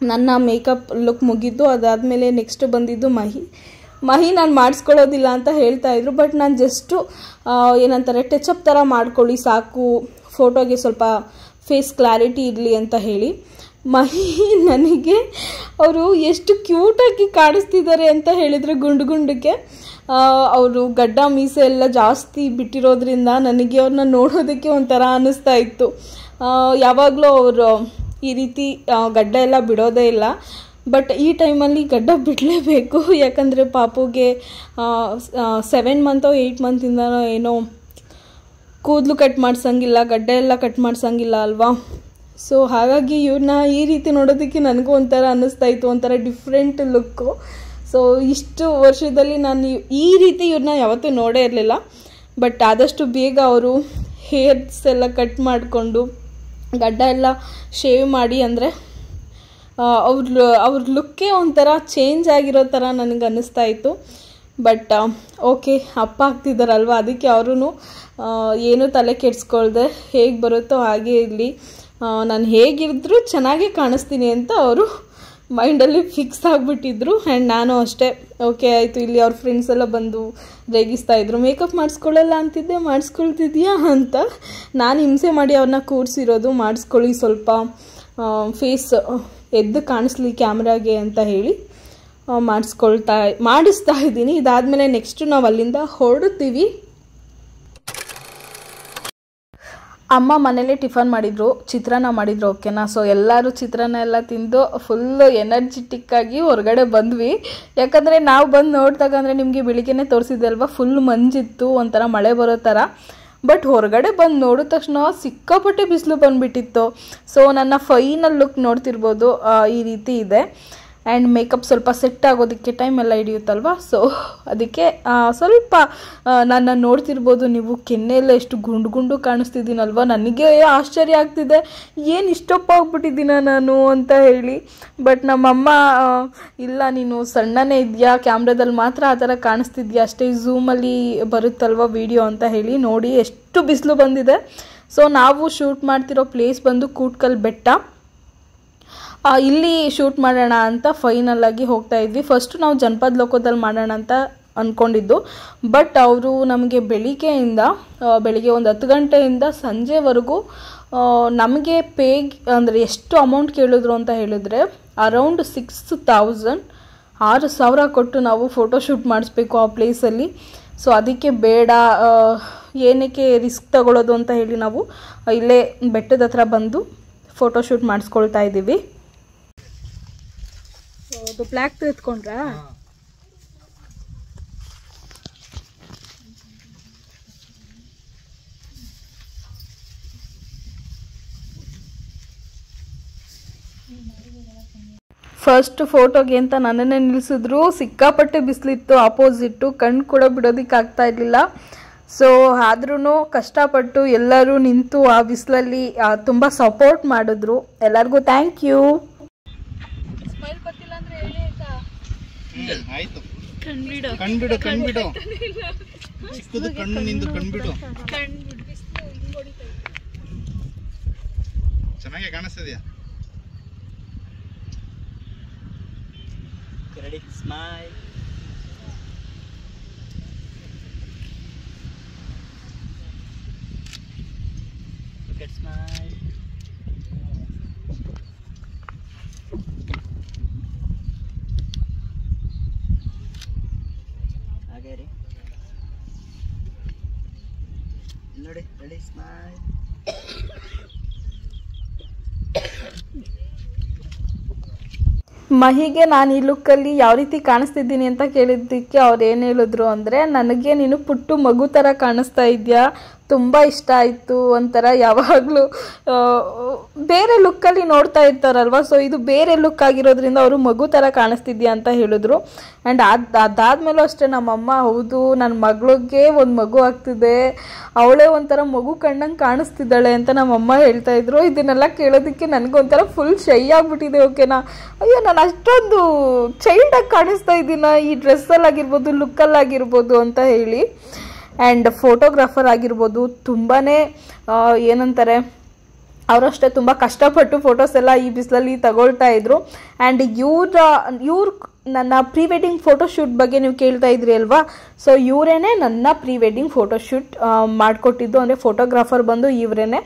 ನನ್ನ ಮೇಕಪ್ ಲುಕ್ ಮುಗಿದ್ದು. ಅದಾದಮೇಲೆ ನೆಕ್ಸ್ಟ್ ಬಂದಿದ್ದು ಮಹಿ ನಾನು ಮಾಡಿಸ್ಕೊಳ್ಳೋದಿಲ್ಲ ಅಂತ ಹೇಳ್ತಾಯಿದ್ರು. ಬಟ್ ನಾನು ಜಸ್ಟು ಏನಂತಾರೆ ಟಚಪ್ ಥರ ಮಾಡ್ಕೊಳ್ಳಿ ಸಾಕು, ಫೋಟೋಗೆ ಸ್ವಲ್ಪ ಫೇಸ್ ಕ್ಲಾರಿಟಿ ಇರಲಿ ಅಂತ ಹೇಳಿ. ಮಹಿ ನನಗೆ ಅವರು ಎಷ್ಟು ಕ್ಯೂಟಾಗಿ ಕಾಣಿಸ್ತಿದ್ದಾರೆ ಅಂತ ಹೇಳಿದರೆ, ಗುಂಡಕ್ಕೆ ಅವರು ಗಡ್ಡ ಮೀಸೆ ಎಲ್ಲ ಜಾಸ್ತಿ ಬಿಟ್ಟಿರೋದ್ರಿಂದ ನನಗೆ ಅವ್ರನ್ನ ನೋಡೋದಕ್ಕೆ ಒಂಥರ ಅನ್ನಿಸ್ತಾ ಇತ್ತು. ಯಾವಾಗಲೂ ಅವರು ಈ ರೀತಿ ಗಡ್ಡ ಎಲ್ಲ ಬಿಡೋದೇ ಇಲ್ಲ, ಬಟ್ ಈ ಟೈಮಲ್ಲಿ ಗಡ್ಡ ಬಿಡಲೇಬೇಕು. ಯಾಕಂದರೆ ಪಾಪುಗೆ 7 month 8 month ಏನೋ ಕೂದಲು ಕಟ್ ಮಾಡ್ಸಂಗಿಲ್ಲ, ಗಡ್ಡ ಎಲ್ಲ ಕಟ್ ಮಾಡ್ಸಂಗಿಲ್ಲ ಅಲ್ವಾ. ಸೊ ಹಾಗಾಗಿ ಇವ್ರನ್ನ ಈ ರೀತಿ ನೋಡೋದಕ್ಕೆ ನನಗೂ ಒಂಥರ ಅನ್ನಿಸ್ತಾ ಇತ್ತು, ಒಂಥರ ಡಿಫ್ರೆಂಟ್ ಲುಕ್ಕು. ಸೊ ಇಷ್ಟು ವರ್ಷದಲ್ಲಿ ನಾನು ಈ ರೀತಿ ಇವ್ರನ್ನ ಯಾವತ್ತೂ ನೋಡೇ ಇರಲಿಲ್ಲ. ಬಟ್ ಆದಷ್ಟು ಬೇಗ ಅವರು ಹೇರ್ಸ್ ಎಲ್ಲ ಕಟ್ ಮಾಡಿಕೊಂಡು ಗಡ್ಡ ಎಲ್ಲ ಶೇವ್ ಮಾಡಿ, ಅಂದರೆ ಅವ್ರ ಲುಕ್ಕೇ ಒಂಥರ ಚೇಂಜ್ ಆಗಿರೋ ಥರ ನನಗೆ ಅನ್ನಿಸ್ತಾ ಇತ್ತು. ಬಟ್ ಓಕೆ, ಅಪ್ಪ ಆಗ್ತಿದ್ದಾರಲ್ವ, ಅದಕ್ಕೆ ಅವರು ಏನೂ ತಲೆ ಕೆಡಿಸ್ಕೊಳ್ದೆ ಹೇಗೆ ಬರುತ್ತೋ ಹಾಗೆ ಇರಲಿ, ನಾನು ಹೇಗಿದ್ದರೂ ಚೆನ್ನಾಗೇ ಕಾಣಿಸ್ತೀನಿ ಅಂತ ಅವರು ಮೈಂಡಲ್ಲಿ ಫಿಕ್ಸ್ ಆಗಿಬಿಟ್ಟಿದ್ರು. ಆ್ಯಂಡ್ ನಾನು ಅಷ್ಟೇ ಓಕೆ ಆಯಿತು. ಇಲ್ಲಿ ಅವ್ರ ಫ್ರೆಂಡ್ಸ್ ಎಲ್ಲ ಬಂದು ರೇಗಿಸ್ತಾಯಿದ್ರು, ಮೇಕಪ್ ಮಾಡಿಸ್ಕೊಳ್ಳಲ್ಲ ಅಂತಿದ್ದೆ, ಮಾಡಿಸ್ಕೊಳ್ತಿದ್ಯಾ ಅಂತ. ನಾನು ಹಿಂಸೆ ಮಾಡಿ ಅವ್ರನ್ನ ಕೂರಿಸಿರೋದು, ಮಾಡಿಸ್ಕೊಳ್ಳಿ ಸ್ವಲ್ಪ ಫೇಸ್ ಎದ್ದು ಕಾಣಿಸ್ಲಿ ಕ್ಯಾಮ್ರಾಗೆ ಅಂತ ಹೇಳಿ. ಮಾಡಿಸ್ತಾ ಇದ್ದೀನಿ. ಇದಾದಮೇಲೆ ನೆಕ್ಸ್ಟು ನಾವು ಅಲ್ಲಿಂದ ಹೊರಡ್ತೀವಿ. ಅಮ್ಮ ಮನೇಲಿ ಟಿಫನ್ ಮಾಡಿದರು, ಚಿತ್ರಾನ್ನ ಮಾಡಿದರು. ಓಕೆನಾ. ಸೊ ಎಲ್ಲರೂ ಚಿತ್ರಾನ್ನ ಎಲ್ಲ ತಿಂದು ಫುಲ್ಲು ಎನರ್ಜಿಟಿಕ್ಕಾಗಿ ಹೊರಗಡೆ ಬಂದ್ವಿ. ಯಾಕಂದರೆ ನಾವು ಬಂದು ನೋಡಿದಾಗ ಅಂದರೆ ನಿಮಗೆ ಬೆಳಿಗ್ಗೆನೇ ತೋರಿಸಿದ್ದೆ ಅಲ್ವಾ, ಫುಲ್ ಮಂಜಿತ್ತು, ಒಂಥರ ಮಳೆ ಬರೋ ಥರ. ಬಟ್ ಹೊರಗಡೆ ಬಂದು ನೋಡಿದ ತಕ್ಷಣ ಸಿಕ್ಕಾಪಟ್ಟೆ ಬಿಸಿಲು ಬಂದುಬಿಟ್ಟಿತ್ತು. ಸೊ ನನ್ನ ಫೈನಲ್ ಲುಕ್ ನೋಡ್ತಿರ್ಬೋದು, ಈ ರೀತಿ ಇದೆ. ಆ್ಯಂಡ್ ಮೇಕಪ್ ಸ್ವಲ್ಪ ಸೆಟ್ ಆಗೋದಕ್ಕೆ ಟೈಮ್ ಎಲ್ಲ ಹಿಡಿಯುತ್ತಲ್ವ. ಸೊ ಅದಕ್ಕೆ ಸ್ವಲ್ಪ ನನ್ನ ನೋಡ್ತಿರ್ಬೋದು ನೀವು, ಕೆನ್ನೆಲ್ಲ ಎಷ್ಟು ಗುಂಡು ಕಾಣಿಸ್ತಿದ್ದೀನಲ್ವ. ನನಗೆ ಆಶ್ಚರ್ಯ ಆಗ್ತಿದೆ, ಏನು ಇಷ್ಟಪ್ಪ ಆಗ್ಬಿಟ್ಟಿದ್ದೀನ ನಾನು ಅಂತ ಹೇಳಿ. ಬಟ್ ನಮ್ಮಮ್ಮ ಇಲ್ಲ ನೀನು ಸಣ್ಣನೇ ಇದೆಯಾ, ಕ್ಯಾಮ್ರಾದಲ್ಲಿ ಮಾತ್ರ ಆ ಥರ ಕಾಣಿಸ್ತಿದ್ಯಾ ಅಷ್ಟೇ, ಝೂಮಲ್ಲಿ ಬರುತ್ತಲ್ವ ವಿಡಿಯೋ ಅಂತ ಹೇಳಿ. ನೋಡಿ ಎಷ್ಟು ಬಿಸಿಲು ಬಂದಿದೆ. ಸೊ ನಾವು ಶೂಟ್ ಮಾಡ್ತಿರೋ ಪ್ಲೇಸ್ ಬಂದು ಕೂಟ್ಕಲ್ ಬೆಟ್ಟ. ಇಲ್ಲಿ ಶೂಟ್ ಮಾಡೋಣ ಅಂತ ಫೈನಲ್ ಆಗಿ ಹೋಗ್ತಾ ಇದ್ವಿ. ಫಸ್ಟು ನಾವು ಜನಪದ ಲೋಕದಲ್ಲಿ ಮಾಡೋಣ ಅಂತ ಅಂದ್ಕೊಂಡಿದ್ದು. ಬಟ್ ಅವರು ನಮಗೆ ಬೆಳಿಗ್ಗೆ ಒಂದು 10 ಗಂಟೆಯಿಂದ ಸಂಜೆವರೆಗೂ ನಮಗೆ ಅಂದರೆ ಎಷ್ಟು ಅಮೌಂಟ್ ಕೇಳಿದ್ರು ಅಂತ ಹೇಳಿದ್ರೆ ಅರೌಂಡ್ 6,000 ಕೊಟ್ಟು ನಾವು ಫೋಟೋಶೂಟ್ ಮಾಡಿಸ್ಬೇಕು ಆ ಪ್ಲೇಸಲ್ಲಿ. ಸೊ ಅದಕ್ಕೆ ಬೇಡ, ಏನಕ್ಕೆ ರಿಸ್ಕ್ ತಗೊಳ್ಳೋದು ಅಂತ ಹೇಳಿ ನಾವು ಇಲ್ಲೇ ಬೆಟ್ಟದ ಹತ್ರ ಬಂದು ಫೋಟೋಶೂಟ್ ಮಾಡಿಸ್ಕೊಳ್ತಾ ಇದ್ದೀವಿ. ಅದು ಬ್ಲ್ಯಾಕ್ ತೆಗೆದುಕೊಂಡ್ರಾ? ಫಸ್ಟ್ ಫೋಟೋಗೆ ಅಂತ ನನ್ನನ್ನೇ ನಿಲ್ಲಿಸಿದ್ರು. ಸಿಕ್ಕಾಪಟ್ಟೆ ಬಿಸಿಲಿತ್ತು, ಆಪೋಸಿಟ್ಟು ಕಣ್ಣು ಕೂಡ ಬಿಡೋದಕ್ಕೆ ಆಗ್ತಾ ಇರಲಿಲ್ಲ. ಸೊ ಆದ್ರೂ ಕಷ್ಟಪಟ್ಟು ಎಲ್ಲರೂ ನಿಂತು ಆ ಬಿಸಿಲಲ್ಲಿ ತುಂಬ ಸಪೋರ್ಟ್ ಮಾಡಿದ್ರು. ಎಲ್ಲರಿಗೂ ಥ್ಯಾಂಕ್ ಯು. ಆಯ್ತು, ಕಣ್ಬಿಡು ಚಿಕ್ಕದು ಕಣ್ಣು ನಿಂದು ಕಣ್ಬಿಡು. ಚೆನ್ನಾಗಿ ಕಾಣಿಸ್ತಿದ್ಯಾ? Ready, smile. ಸ್ಮೈಲ್. ನೋಡಿ, ರೆಡಿ, ಸ್ಮೈಲ್. ಮಹಿಗೆ ನಾನು ಈ ಲುಕ್ಕಲ್ಲಿ ಯಾವ ರೀತಿ ಕಾಣಿಸ್ತಿದ್ದೀನಿ ಅಂತ ಕೇಳಿದ್ದಕ್ಕೆ ಅವ್ರು ಏನು ಹೇಳಿದ್ರು ಅಂದರೆ, ನನಗೆ ನೀನು ಪುಟ್ಟು ಮಗು ಥರ ಕಾಣಿಸ್ತಾ ಇದೆಯಾ, ತುಂಬ ಇಷ್ಟ ಆಯಿತು. ಒಂಥರ ಯಾವಾಗಲೂ ಬೇರೆ ಲುಕ್ಕಲ್ಲಿ ನೋಡ್ತಾ ಇರ್ತಾರಲ್ವ, ಸೊ ಇದು ಬೇರೆ ಲುಕ್ ಆಗಿರೋದ್ರಿಂದ ಅವರು ಮಗು ಥರ ಕಾಣಿಸ್ತಿದ್ಯಾ ಅಂತ ಹೇಳಿದ್ರು. ಆ್ಯಂಡ್ ಅದಾದಮೇಲೂ ಅಷ್ಟೇ ನಮ್ಮಮ್ಮ, ಹೌದು ನನ್ನ ಮಗಳಿಗೆ ಒಂದು ಮಗು ಆಗ್ತಿದೆ, ಅವಳೇ ಒಂಥರ ಮಗು ಕಣ್ಣಂಗೆ ಕಾಣಿಸ್ತಿದ್ದಾಳೆ ಅಂತ ನಮ್ಮಮ್ಮ ಹೇಳ್ತಾಯಿದ್ರು. ಇದನ್ನೆಲ್ಲ ಕೇಳೋದಕ್ಕೆ ನನಗೊಂಥರ ಫುಲ್ ಶೈ ಆಗಿಬಿಟ್ಟಿದೆ. ಓಕೆನಾ, ಅಯ್ಯೋ ನಾನು ಅಷ್ಟೊಂದು ಚೈಲ್ಡಾಗಿ ಕಾಣಿಸ್ತಾ ಇದ್ದೀನ ಈ ಡ್ರೆಸ್ಸಲ್ಲಾಗಿರ್ಬೋದು, ಲುಕ್ಕಲ್ಲಾಗಿರ್ಬೋದು ಅಂತ ಹೇಳಿ. ಆ್ಯಂಡ್ ಫೋಟೋಗ್ರಾಫರ್ ಆಗಿರ್ಬೋದು, ತುಂಬಾ ಏನಂತಾರೆ, ಅವರಷ್ಟೇ ತುಂಬ ಕಷ್ಟಪಟ್ಟು ಫೋಟೋಸ್ ಎಲ್ಲ ಈ ಬಿಸಿಲಲ್ಲಿ ತಗೊಳ್ತಾ ಇದ್ರು. ಆ್ಯಂಡ್ ಇವ್ರು ನನ್ನ ಪ್ರೀ ವೆಡ್ಡಿಂಗ್ ಫೋಟೋಶೂಟ್ ಬಗ್ಗೆ ನೀವು ಕೇಳ್ತಾ ಇದ್ರಿ ಅಲ್ವಾ, ಸೊ ಇವರೇನೆ ನನ್ನ ಪ್ರೀ ವೆಡ್ಡಿಂಗ್ ಫೋಟೋಶೂಟ್ ಮಾಡಿಕೊಟ್ಟಿದ್ದು. ಅಂದರೆ ಫೋಟೋಗ್ರಾಫರ್ ಬಂದು ಇವರೇನೆ.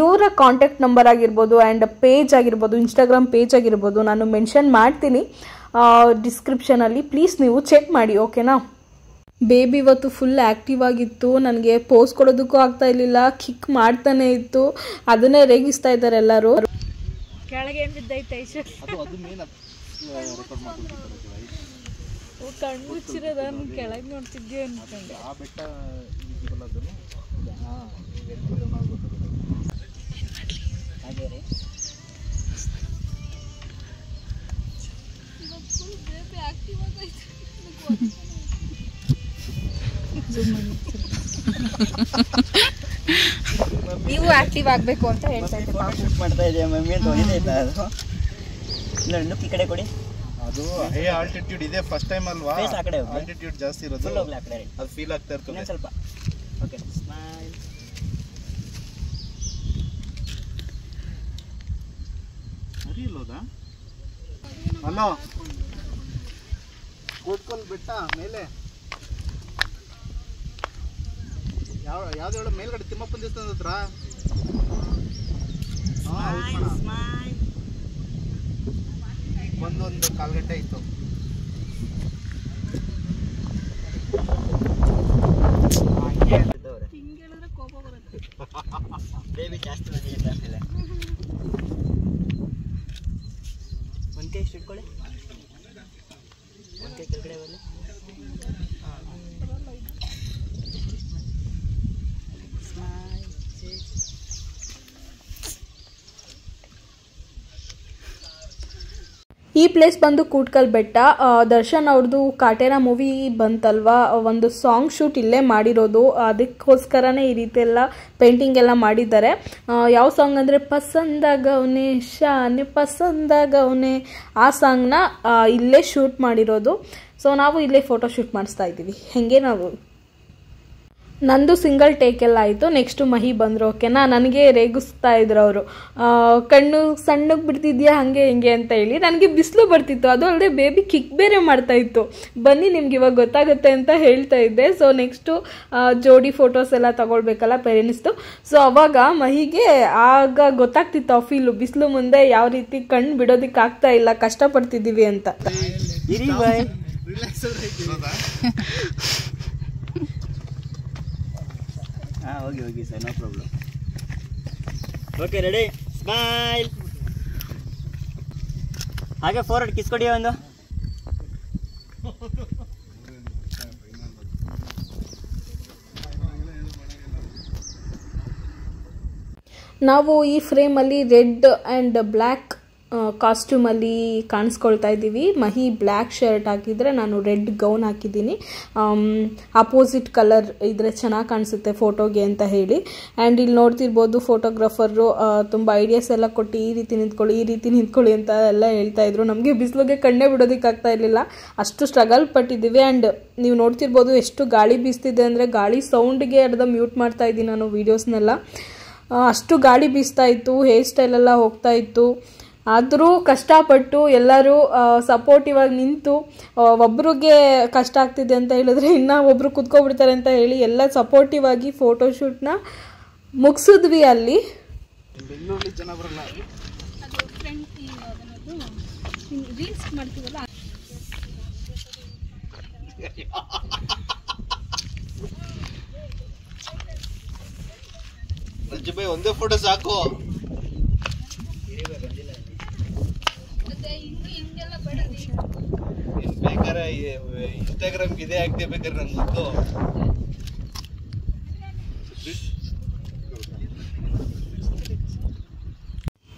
ಇವರ ಕಾಂಟ್ಯಾಕ್ಟ್ ನಂಬರ್ ಆಗಿರ್ಬೋದು ಆ್ಯಂಡ್ ಪೇಜ್ ಆಗಿರ್ಬೋದು, ಇನ್ಸ್ಟಾಗ್ರಾಮ್ ಪೇಜ್ ಆಗಿರ್ಬೋದು ನಾನು ಮೆನ್ಷನ್ ಮಾಡ್ತೀನಿ ಡಿಸ್ಕ್ರಿಪ್ಷನಲ್ಲಿ, ಪ್ಲೀಸ್ ನೀವು ಚೆಕ್ ಮಾಡಿ. ಓಕೆನಾ. ಬೇಬಿ ಇವತ್ತು ಫುಲ್ ಆ್ಯಕ್ಟಿವ್ ಆಗಿತ್ತು, ನನಗೆ ಪೋಸ್ ಕೊಡೋದಕ್ಕೂ ಆಗ್ತಾ ಇರಲಿಲ್ಲ, ಕಿಕ್ ಮಾಡ್ತಾನೆ ಇತ್ತು. ಅದನ್ನೇ ರೇಗಿಸ್ತಾ ಇದ್ದಾರೆ ಎಲ್ಲರೂ. ಕೆಳಗೆ ಏನು ಬಿದ್ದೈತೆ ಕಣ್ಣು ಮುಚ್ಚಿರೋದ ಕೆಳಗೆ ನೋಡ್ತಿದ್ದೆ ಅನ್ಕೊಂಡೆ. ನೀವು ಆಕ್ಟಿವ್ ಆಗಬೇಕು ಅಂತ ಹೇಳ್ತಾ ಇದ್ದೆ. ಮಾಡ್ತಾ ಇದೆಯಾ ಮಮ್ಮಿ ಅಂತ ಹೊಡಿತಾ ಅದು. ಇಲ್ಲ ಈ ಕಡೆ ಕೊಡಿ. ಅದು ಹೈ ಆಲ್ಟಿಟ್ಯೂಡ್ ಇದೆ, ಫಸ್ಟ್ ಟೈಮ್ ಅಲ್ವಾ, ಆಲ್ಟಿಟ್ಯೂಡ್ ಜಾಸ್ತಿ ಇರೋದು, ಅದು ಫೀಲ್ ಆಗ್ತಾ ಇರ್ತದೆ ಸ್ವಲ್ಪ. Okay, smile. ಸರಿ ಇಲ್ಲೋದಾ? ಹಲೋ, ಕೂತ್ಕೊಂಡು ಬೆಟ್ಟ ಮೇಲೆ ಯಾವ್ದು ಹೇಳೋ ಮೇಲ್ಗಡೆ ತಿಮ್ಮಪ್ಪನ ದೇವಸ್ಥಾನದ ಹತ್ರ. ಒಂದೊಂದು 1/4 ಗಂಟೆ ಆಯಿತು. ಬೇಬಿ ಜಾಸ್ತಿ ಬಂದಿದೆ ಆಮೇಲೆ ಒಂದು ಕೈ ಇಷ್ಟು ಇಟ್ಕೊಳ್ಳಿ, ಒಂದು ಕೈ ಕೆಳಗಡೆ ಬರಲಿ. ಈ ಪ್ಲೇಸ್ ಬಂದು ಕೂಟ್ಕಲ್ ಬೆಟ್ಟ. ದರ್ಶನ್ ಅವ್ರದ್ದು ಕಾಟೇರ ಮೂವಿ ಬಂತಲ್ವಾ, ಒಂದು ಸಾಂಗ್ ಶೂಟ್ ಇಲ್ಲೇ ಮಾಡಿರೋದು. ಅದಕ್ಕೋಸ್ಕರನೇ ಈ ರೀತಿ ಎಲ್ಲ ಪೇಂಟಿಂಗ್ ಎಲ್ಲ ಮಾಡಿದ್ದಾರೆ. ಯಾವ ಸಾಂಗ್ ಅಂದರೆ ಪಸಂದಾಗವ್ನೆ ಶಾನೆ ಪಸಂದಾಗವ್ನೆ, ಆ ಸಾಂಗ್ನ ಇಲ್ಲೇ ಶೂಟ್ ಮಾಡಿರೋದು. ಸೊ ನಾವು ಇಲ್ಲೇ ಫೋಟೋ ಶೂಟ್ ಮಾಡಿಸ್ತಾ ಇದ್ದೀವಿ. ಹಾಗೆ ನಾವು ನಂದು ಸಿಂಗಲ್ ಟೇಕ್ ಎಲ್ಲ ಆಯಿತು. ನೆಕ್ಸ್ಟು ಮಹಿ ಬಂದರು. ಓಕೆನಾ, ನನಗೆ ರೇಗಿಸ್ತಾ ಇದ್ರು ಅವರು, ಕಣ್ಣು ಸಣ್ಣಗೆ ಬಿಡ್ತಿದ್ಯಾ ಹಾಗೆ ಹಿಂಗೆ ಅಂತ ಹೇಳಿ. ನನಗೆ ಬಿಸಿಲು ಬರ್ತಿತ್ತು, ಅದು ಅಲ್ಲದೆ ಬೇಬಿ ಕಿಕ್ ಬೇರೆ ಮಾಡ್ತಾ ಇತ್ತು. ಬನ್ನಿ ನಿಮ್ಗೆ ಇವಾಗ ಗೊತ್ತಾಗುತ್ತೆ ಅಂತ ಹೇಳ್ತಾ ಇದ್ದೆ. ಸೊ ನೆಕ್ಸ್ಟು ಜೋಡಿ ಫೋಟೋಸ್ ಎಲ್ಲ ತಗೊಳ್ಬೇಕಲ್ಲ ಪೇರೆಂಟ್ಸ್ದು. ಸೊ ಅವಾಗ ಮಹಿಗೆ ಆಗ ಗೊತ್ತಾಗ್ತಿತ್ತು ಆ ಫೀಲು, ಬಿಸಿಲು ಮುಂದೆ ಯಾವ ರೀತಿ ಕಣ್ಣು ಬಿಡೋದಕ್ಕೆ ಆಗ್ತಾ ಇಲ್ಲ, ಕಷ್ಟಪಡ್ತಿದ್ದೀವಿ ಅಂತ. ಹೋಗಿ ಹೋಗಿ sir, no problem. Okay ready, smile. ಹಾಗೆ ಫೋರ್ವರ್ಡ್ ಕಿಸ್ ಕೊಡಿ ಒಂದು. ನಾವು ಈ ಫ್ರೇಮಲ್ಲಿ ರೆಡ್ ಆ್ಯಂಡ್ ಬ್ಲ್ಯಾಕ್ ಕಾಸ್ಟ್ಯೂಮಲ್ಲಿ ಕಾಣಿಸ್ಕೊಳ್ತಾ ಇದ್ದೀವಿ. ಮಹಿ ಬ್ಲ್ಯಾಕ್ ಶರ್ಟ್ ಹಾಕಿದರೆ ನಾನು ರೆಡ್ ಗೌನ್ ಹಾಕಿದ್ದೀನಿ. ಅಪೋಸಿಟ್ ಕಲರ್ ಇದ್ರೆ ಚೆನ್ನಾಗಿ ಕಾಣಿಸುತ್ತೆ ಫೋಟೋಗೆ ಅಂತ ಹೇಳಿ. ಆ್ಯಂಡ್ ಇಲ್ಲಿ ನೋಡ್ತಿರ್ಬೋದು ಫೋಟೋಗ್ರಾಫರು ತುಂಬ ಐಡಿಯಾಸ್ ಎಲ್ಲ ಕೊಟ್ಟು ಈ ರೀತಿ ನಿಂತ್ಕೊಳ್ಳಿ, ಈ ರೀತಿ ನಿಂತ್ಕೊಳ್ಳಿ ಅಂತ ಎಲ್ಲ ಹೇಳ್ತಾ ಇದ್ರು. ನಮಗೆ ಬಿಸಿಲಿಗೆ ಕಣ್ಣೇ ಬಿಡೋದಕ್ಕೆ ಆಗ್ತಾ ಇರಲಿಲ್ಲ, ಅಷ್ಟು ಸ್ಟ್ರಗಲ್ ಪಟ್ಟಿದ್ದೀವಿ. ಆ್ಯಂಡ್ ನೀವು ನೋಡ್ತಿರ್ಬೋದು ಎಷ್ಟು ಗಾಳಿ ಬೀಸ್ತಿದೆ ಅಂದರೆ, ಗಾಳಿ ಸೌಂಡ್ಗೆ ಅರ್ಧ ಮ್ಯೂಟ್ ಮಾಡ್ತಾ ಇದ್ದೀನಿ ನಾನು ವೀಡಿಯೋಸ್ನೆಲ್ಲ. ಅಷ್ಟು ಗಾಳಿ ಬೀಸ್ತಾ ಇತ್ತು, ಹೇರ್ ಸ್ಟೈಲೆಲ್ಲ ಹೋಗ್ತಾ ಇತ್ತು. ಆದರೂ ಕಷ್ಟಪಟ್ಟು ಎಲ್ಲರೂ ಸಪೋರ್ಟಿವ್ ಆಗಿ ನಿಂತು, ಒಬ್ರಿಗೆ ಕಷ್ಟ ಆಗ್ತಿದೆ ಅಂತ ಹೇಳಿದ್ರೆ ಇನ್ನು ಒಬ್ಬರು ಕುತ್ಕೊಬಿಡ್ತಾರೆ ಅಂತ ಹೇಳಿ ಎಲ್ಲ ಸಪೋರ್ಟಿವ್ ಆಗಿ ಫೋಟೋಶೂಟ್ನ ಮುಗಿಸಿದ್ವಿ. ಅಲ್ಲಿ ಒಂದೇ ಫೋಟೋ ಸಾಕು. ಬೇಕಾರೆ ಇನ್ಸ್ಟಾಗ್ರಾಮ್ಗೆ ಇದೇ ಆಗ್ತೇ ಬೇಕಾದ್ರೆ ನಂಗೆ ಗೊತ್ತು.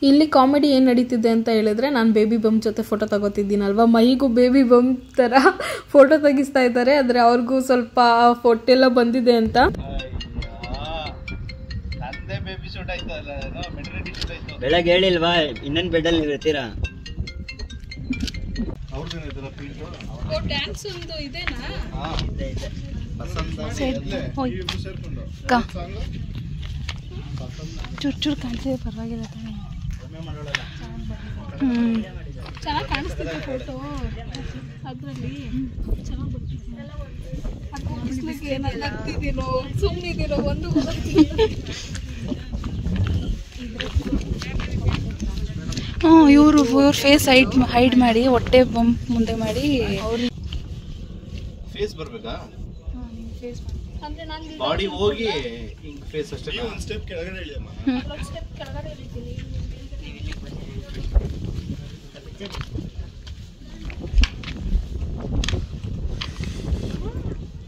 ಇಲ್ಲಿ ಕಾಮಿಡಿ ಏನು ನಡೀತಿದೆ ಅಂತ ಹೇಳಿದ್ರೆ, ನಾನು ಬೇಬಿ ಬಮ್ ಜೊತೆ ಫೋಟೋ ತಗೋತಿದ್ದೀನಲ್ವ, ಮೈಗೂ ಬೇಬಿ ಬಮ್ ಥರ ಫೋಟೋ ತೆಗಿಸ್ತಾ ಇದ್ದಾರೆ. ಆದರೆ ಅವ್ರಿಗೂ ಸ್ವಲ್ಪ ಫೋಟೆಲ್ಲ ಬಂದಿದೆ ಅಂತ. ಬೆಳಗ್ಗೆ ಹೇಳಿಲ್ವಾ ಇನ್ನೊಂದು ಬೆಡ್ಡಲ್ಲಿ ನೀವು ಇರ್ತೀರಾ? ಚೂರು ಕಾಣಿಸಿದೆ, ಪರವಾಗಿಲ್ಲ. ಚೆನ್ನಾಗಿ ಕಾಣಿಸ್ತಿದೆ ಫೋಟೋ ಅದರಲ್ಲಿ, ಚೆನ್ನಾಗಿ ಬರ್ತಿದೆ. ಏನಾಗ್ತಿದ್ದೀರೋ ಸುಮ್ಮನಿದ್ದೀರೋ ಒಂದು ಇವರು ಫೇಸ್ ಹೈಡ್ ಮಾಡಿ ಹೊಟ್ಟೆ ಬಂಪ್ ಮುಂದೆ ಮಾಡಿ ಫೇಸ್ ಬರಬೇಕಾ? ಬಾಡಿ ಹೋಗಿ ಫೇಸ್ ಅಷ್ಟೇ. ಒಂದು ಸ್ಟೆಪ್ ಕೆಳಗಡೆ ಇಳಿ ಅಮ್ಮ. ಒಂದು ಸ್ಟೆಪ್ ಕೆಳಗಡೆ ಇಳಿತೀನಿ.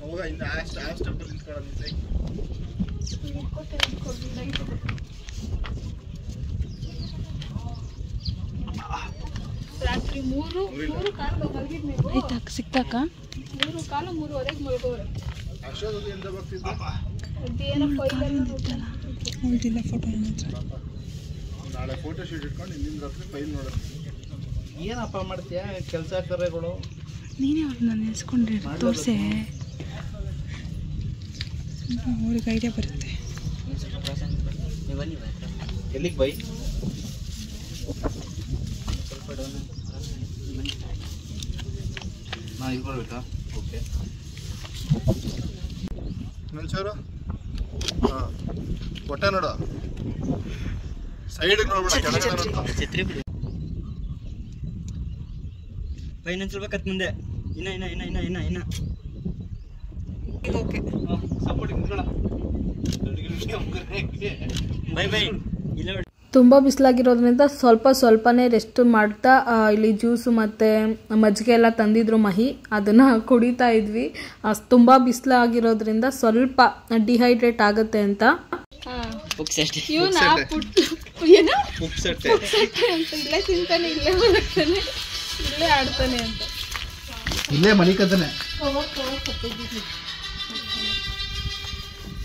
ಹೋಗ ಇನ್ನು ಆ ಸ್ಟೆಪ್ ಅಲ್ಲಿ ನಿಂತ್ಕೊಳ್ಳೋದು. ರಾತ್ರಿ ಮೂರು ಕಾಲು ಮಲಗಿದ್ಮೇಲೆ ಆಯ್ತಾಕ ಸಿಕ್ತಾಕ 3 ಕಾಲು 3:30ಗೆ ಮಲ್ಗೋರೆ. ಅಷ್ಟೊಂದು ಬರ್ತಿದ್ದ ಅದೇನೋ ಫೈಲ್ ಉಳಿದಿಲ್ಲ ಫೋಟೋ. ನಾಳೆ ಫೋಟೋ ಶೂಟ್ ಇಟ್ಕೊಂಡು ಹಿಂದಿನ ರಾತ್ರಿ ಫೈಲ್ ನೋಡೋದು. ಏನಪ್ಪ ಮಾಡ್ತೀಯ ಕೆಲಸ ಕಾರ್ಯಗಳು? ನೀನೇ ಅವ್ರನ್ನ ನೆನೆಸ್ಕೊಂಡ್ರೆ ತೋರಿಸೆ, ಅವ್ರಿಗೆ ಐಡಿಯಾ ಬರುತ್ತೆ. ಎಲ್ಲಿಗೆ ಬೈ? ನಾ ಇದು ಮಾಡಬೇಕಾ? ಓಕೆ ನಿಲ್ಸೋರು. ಹಾಂ ಹೊಟ್ಟೆ ನೋಡು, ಸೈಡಿಗೆ ನೋಡ್ಬೇಡ, ಕೆಳಗಡೆ ನೋಡ್ತಾ ಛತ್ರಿ ಬಿಡಿ. ಬೈ ಇನ್ನೊಂದು ಸ್ವಲ್ಪ ಕತ್ ಮುಂದೆ. ಇನ್ನ ಓಕೆ ಸಪೋರ್ಟ್ ನಿಂತ್ಕೊಳ್ಳ. ತುಂಬ ಬಿಸಿಲಾಗಿರೋದ್ರಿಂದ ಸ್ವಲ್ಪನೇ ರೆಸ್ಟ್ ಮಾಡ್ತಾ ಇಲ್ಲಿ ಜ್ಯೂಸು ಮತ್ತು ಮಜ್ಜಿಗೆ ಎಲ್ಲ ತಂದಿದ್ರು ಮಹಿ, ಅದನ್ನು ಕುಡಿತಾ ಇದ್ವಿ. ತುಂಬ ಬಿಸಿಲಾಗಿರೋದ್ರಿಂದ ಸ್ವಲ್ಪ ಡಿಹೈಡ್ರೇಟ್ ಆಗುತ್ತೆ ಅಂತ. ಇಲ್ಲೇ ತಿಂತಾನೆ, ಇಲ್ಲೇ ಬರುತ್ತಾನೆ, ಇಲ್ಲೇ ಆಡ್ತಾನೆ ಅಂತ, ಇಲ್ಲೇ ಮನಿಕತಾನೆ.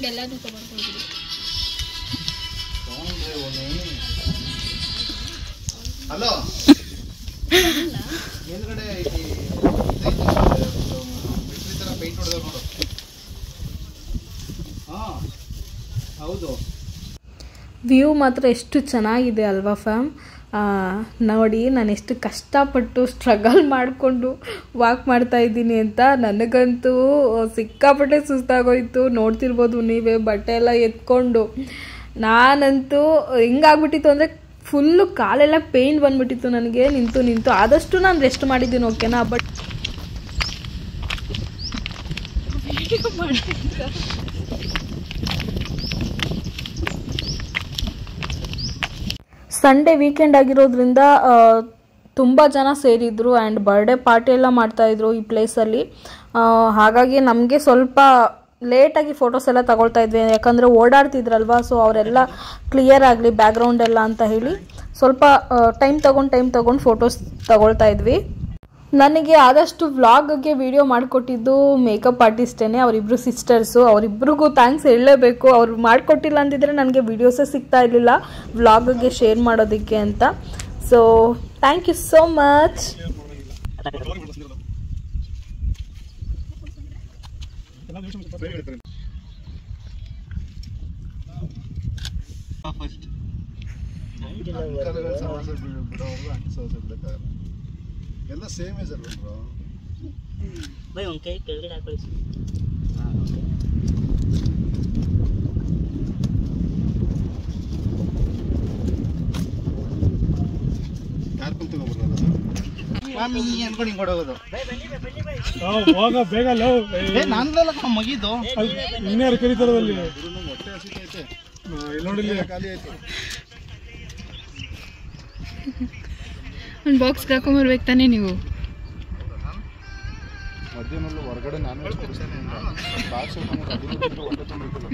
ಎಲ್ಲಾನು ತಗೊಂಡ್ಬಿಡಿ. ಹಲೋ, ಮೇಲ್ಗಡೆ ಪೇಂಟ್ ಹೊಡೆದ ನೋಡು. ಹೌದು, ವ್ಯೂ ಮಾತ್ರ ಎಷ್ಟು ಚೆನ್ನಾಗಿದೆ ಅಲ್ವಾ ಫ್ಯಾಮ್. ನೋಡಿ ನಾನು ಎಷ್ಟು ಕಷ್ಟಪಟ್ಟು ಸ್ಟ್ರಗಲ್ ಮಾಡಿಕೊಂಡು ವಾಕ್ ಮಾಡ್ತಾ ಇದ್ದೀನಿ ಅಂತ. ನನಗಂತೂ ಸಿಕ್ಕಾಪಟ್ಟೆ ಸುಸ್ತಾಗೋಯ್ತು, ನೋಡ್ತಿರ್ಬೋದು ನೀವೇ. ಬಟ್ಟೆ ಎಲ್ಲ ಎತ್ಕೊಂಡು ನಾನಂತೂ ಹೆಂಗಾಗ್ಬಿಟ್ಟಿತ್ತು ಅಂದರೆ ಫುಲ್ಲು ಕಾಲೆಲ್ಲ ಪೇಯ್ನ್ ಬಂದ್ಬಿಟ್ಟಿತ್ತು ನನಗೆ ನಿಂತು. ಆದಷ್ಟು ನಾನು ರೆಸ್ಟ್ ಮಾಡಿದ್ದೀನಿ, ಓಕೆನಾ. ಬಟ್ ಸಂಡೇ ವೀಕೆಂಡ್ ಆಗಿರೋದ್ರಿಂದ ತುಂಬ ಜನ ಸೇರಿದ್ರು ಆ್ಯಂಡ್ ಬರ್ಡೇ ಪಾರ್ಟಿ ಎಲ್ಲ ಮಾಡ್ತಾಯಿದ್ರು ಈ ಪ್ಲೇಸಲ್ಲಿ. ಹಾಗಾಗಿ ನಮಗೆ ಸ್ವಲ್ಪ ಲೇಟಾಗಿ ಫೋಟೋಸ್ ಎಲ್ಲ ತಗೊಳ್ತಾ ಇದ್ವಿ, ಯಾಕಂದರೆ ಓಡಾಡ್ತಿದ್ರಲ್ವ. ಸೊ ಅವರೆಲ್ಲ ಕ್ಲಿಯರ್ ಆಗಲಿ ಬ್ಯಾಕ್ಗ್ರೌಂಡ್ ಎಲ್ಲ ಅಂತ ಹೇಳಿ ಸ್ವಲ್ಪ ಟೈಮ್ ತಗೊಂಡು ಫೋಟೋಸ್ ತಗೊಳ್ತಾ ಇದ್ವಿ. ನನಗೆ ಆದಷ್ಟು ವ್ಲಾಗ್ಗೆ ವಿಡಿಯೋ ಮಾಡಿಕೊಟ್ಟಿದ್ದು ಮೇಕಪ್ ಆರ್ಟಿಸ್ಟೇನೆ, ಅವರಿಬ್ಬರು ಸಿಸ್ಟರ್ಸು. ಅವರಿಬ್ರಿಗೂ ಥ್ಯಾಂಕ್ಸ್ ಹೇಳಲೇಬೇಕು. ಅವ್ರು ಮಾಡಿಕೊಟ್ಟಿಲ್ಲ ಅಂದಿದ್ರೆ ನನಗೆ ವೀಡಿಯೋಸೇ ಸಿಗ್ತಾ ಇರಲಿಲ್ಲ ವ್ಲಾಗ್ಗೆ ಶೇರ್ ಮಾಡೋದಕ್ಕೆ ಅಂತ. So thank you so much. ಎಲ್ಲ ಸೇಮ್ ಏಜ್ ಅಲ್ವಾ ಬ್ರೋ? ಬೈ ಒಂದು ಕೈ ಕೆಳಗಡೆ ಹಾಕೊಳ್ಳಿ. ಯಾರು ಕುಂತು ಹೋಗ್ಬಾರ್ದು ಮಾಮಿ ಅನ್ಕೊಂಡು ಹಿಂಗೆ ಹೊಡೋದು. ಬೇಗ ನಾನಲ್ಲ ಮಗಿದು ಇನ್ಯಾರು ಕರೀತಾರಲ್ಲಿ ಹೊಟ್ಟೆ ಹಸಿತೈತೆ ನೋಡಿ ಖಾಲಿ ಆಯ್ತು. ಒಂದು ಬಾಕ್ಸ್ಗೆ ಹಾಕೊಂಬರ್ಬೇಕು ತಾನೇ ನೀವು. ಮಧ್ಯಾಹ್ನ ಹೊರಗಡೆ ನಾನ್ ವೆಜ್ ಕೊಡ್ತಾನೆ ಬಾಕ್ಸ್ ಹೊಟ್ಟೆ ತುಂಬಿಲ್ಲ.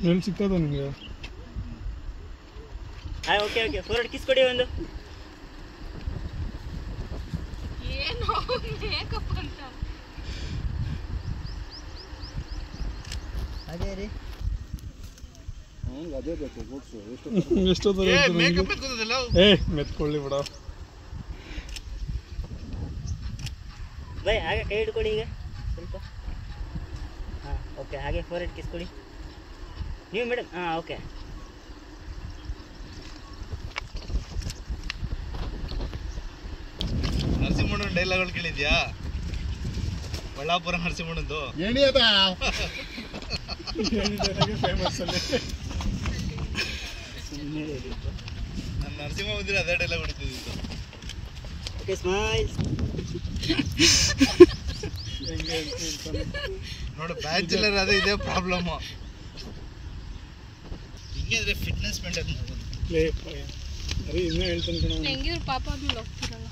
ಎಲ್ಲಿ ಸಿಗ್ತದ ನಿಮಗೆ? ಓಕೆ ಫೋರ್ವರ್ಡ್ ಕಿಸ್ ಕೊಡಿ ಒಂದು. ಏನು ಮೇಕಪ್ ಅಂತ ಅದೇ ರೀ, ಅದೇ ಬೇಕು ಗೋಡ್ಸು. ಎಷ್ಟೊತ್ತ ಮೆತ್ಕೊಳ್ಳಿ ಬಿಡ. ಬೈ ಹಾಗೆ ಕೈ ಹಿಡ್ಕೊಡಿ ಈಗ ಸ್ವಲ್ಪ. ಹಾಂ ಓಕೆ, ಹಾಗೆ ಫೋರ್ವರ್ಡ್ ಕಿಸ್ ಕೊಡಿ ನೀವು ಮೇಡಮ್. ಹಾಂ ಓಕೆ. ನರಸಿಂಹಣ್ಣನ ಡೈಲಾಗ್ಗಳು ಕೇಳಿದ್ಯಾ? ಬಳ್ಳಾಪುರ ನರಸಿಂಹಣ್ಣಂದು ಏನಿ ಅದ ಫೇಮಸ್ ಅಲ್ಲಿ. ನನ್ನ ನರಸಿಂಹ ಬಂದಿರ ಅದೇ ಡೈಲಾಗ್ ಹೊಡಿತಿದ್ದು. Okay smile. ನೋಡು ಬ್ಯಾಚುಲರ್ ಅದೇ ಇದೇ ಪ್ರಾಬ್ಲಮ್. ಹಿಂಗಿದ್ರೆ ಫಿಟ್ನೆಸ್ ಮೇಂಟೈನ್ ಮಾಡೋದು. ಅರೆ ಇನ್ನೂ ಹೇಳ್ತಾನೆ ಕಣ. ಹೆಂಗಿದ್ರು ಪಾಪ ಆದ್ಮೇಲೆ ಹೋಗ್ತಿರಲ್ಲ.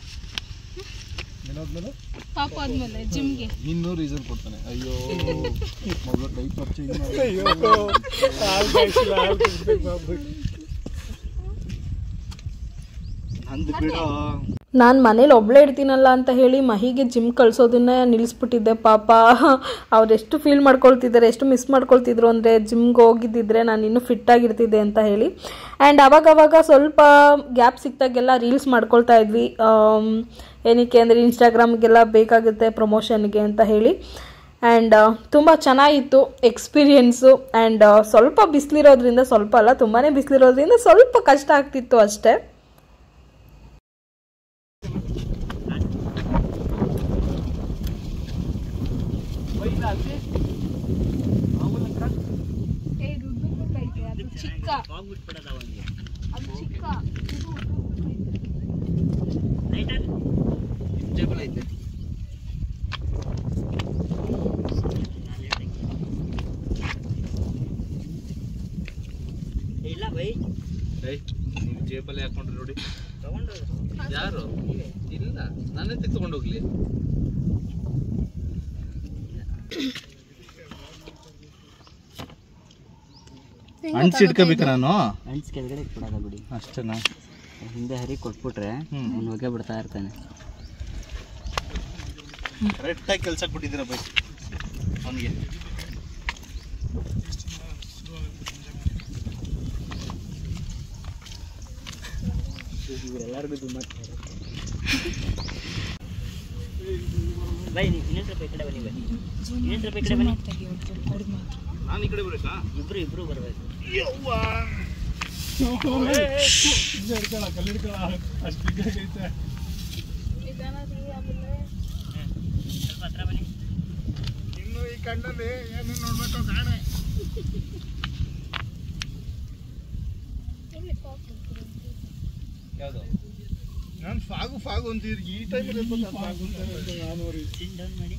ಏನಾದ್ಮೇಲೆ? ಪಾಪ ಆದ್ಮೇಲೆ ಜಿಮ್ಗೆ ಇನ್ನೂ ರೀಸನ್ ಕೊಡ್ತಾನೆ. ಅಯ್ಯೋ ಮೊದಲು ಡೈಪರ್ ಚೇಂಜ್ ಮಾಡಿ. ಅಯ್ಯೋ ಅಂದು ಬಿಡೋ. ನಾನು ಮನೇಲಿ ಒಬ್ಬಳೇ ಇರ್ತೀನಲ್ಲ ಅಂತ ಹೇಳಿ ಮಹಿಗೆ ಜಿಮ್ ಕಳಿಸೋದನ್ನ ನಿಲ್ಲಿಸ್ಬಿಟ್ಟಿದ್ದೆ. ಪಾಪ ಅವರೆಷ್ಟು ಫೀಲ್ ಮಾಡ್ಕೊಳ್ತಿದ್ದಾರೆ, ಎಷ್ಟು ಮಿಸ್ ಮಾಡ್ಕೊಳ್ತಿದ್ರು ಅಂದರೆ ಜಿಮ್ಗೆ ಹೋಗಿದ್ದಿದ್ರೆ ನಾನು ಇನ್ನೂ ಫಿಟ್ಟಾಗಿರ್ತಿದ್ದೆ ಅಂತ ಹೇಳಿ. ಆ್ಯಂಡ್ ಅವಾಗವಾಗ ಸ್ವಲ್ಪ ಗ್ಯಾಪ್ ಸಿಕ್ತಾಗೆಲ್ಲ ರೀಲ್ಸ್ ಮಾಡ್ಕೊಳ್ತಾ ಇದ್ವಿ. ಏನಕ್ಕೆ ಅಂದರೆ ಇನ್ಸ್ಟಾಗ್ರಾಮ್ಗೆಲ್ಲ ಬೇಕಾಗುತ್ತೆ ಪ್ರಮೋಷನ್ಗೆ ಅಂತ ಹೇಳಿ. ಆ್ಯಂಡ್ ತುಂಬ ಚೆನ್ನಾಗಿತ್ತು ಎಕ್ಸ್ಪೀರಿಯೆನ್ಸು. ಆ್ಯಂಡ್ ಸ್ವಲ್ಪ ಬಿಸಿಲಿರೋದ್ರಿಂದ, ಸ್ವಲ್ಪ ಅಲ್ಲ ತುಂಬಾ ಬಿಸಿಲಿರೋದ್ರಿಂದ ಸ್ವಲ್ಪ ಕಷ್ಟ ಆಗ್ತಿತ್ತು ಅಷ್ಟೇ. ಇಲ್ಲ ಬೈ ನೀವು ಜೇಬಲ್ಲಿ ಹಾಕೊಂಡ್ರೆ ನೋಡಿ. ತಗೊಂಡು ಯಾರು ಇಲ್ಲ, ನಾನೇ ತಗೊಂಡೋಗ್ಲಿ. ಅನ್ಸಿಟ್ಕೋಬೇಕ ನಾನು ಅಂಟ್ಸ್ ಕೆಳಗಡೆ ಕೊಡೋದ ಬಿಡಿ ಅಷ್ಟೇನಾ. ಹಿಂದೆ ಹರಿ ಕೊಟ್ಬಿಟ್ರೆ ಅವ್ನು ಹೋಗೇ ಬಿಡ್ತಾ ಇರ್ತಾನೆ. ಕರೆಕ್ಟಾಗಿ ಕೆಲ್ಸಕ್ಕೆ ಬಿಟ್ಟಿದ್ದೀರ ಬೈ ಅವನಿಗೆ. ಇವರೆಲ್ಲರಿಗೂ ತುಂಬ ಬೈ ನೀವು ಇನ್ನೊಂದು ಸ್ವಲ್ಪ ಈ ಕಡೆ ಬನ್ನಿ. ಬನ್ನಿ ಇನ್ನೊಂದು ಸ್ವಲ್ಪ ಈ ಕಡೆ ಬನ್ನಿ. ನಾನು ಈ ಕಡೆ ಬರಬೇಕಾ? ಇಬ್ರು ಬರಬೇಕು. ಅಷ್ಟು ಬಿಗ್ಗಾಗೈತೆ. ಸ್ವಲ್ಪ ಹತ್ರ ಬನ್ನಿ. ಇನ್ನು ಈ ಕಣ್ಣಲ್ಲಿ ಏನು ನೋಡ್ಬೇಕು ಕಾಣೆ. ಯಾವುದು ನಾನು ಫಾಗು ಅಂತೀರಿ ಈ ಟೈಮಲ್ಲಿ ನಾನು ಡೌನ್ ಮಾಡಿ.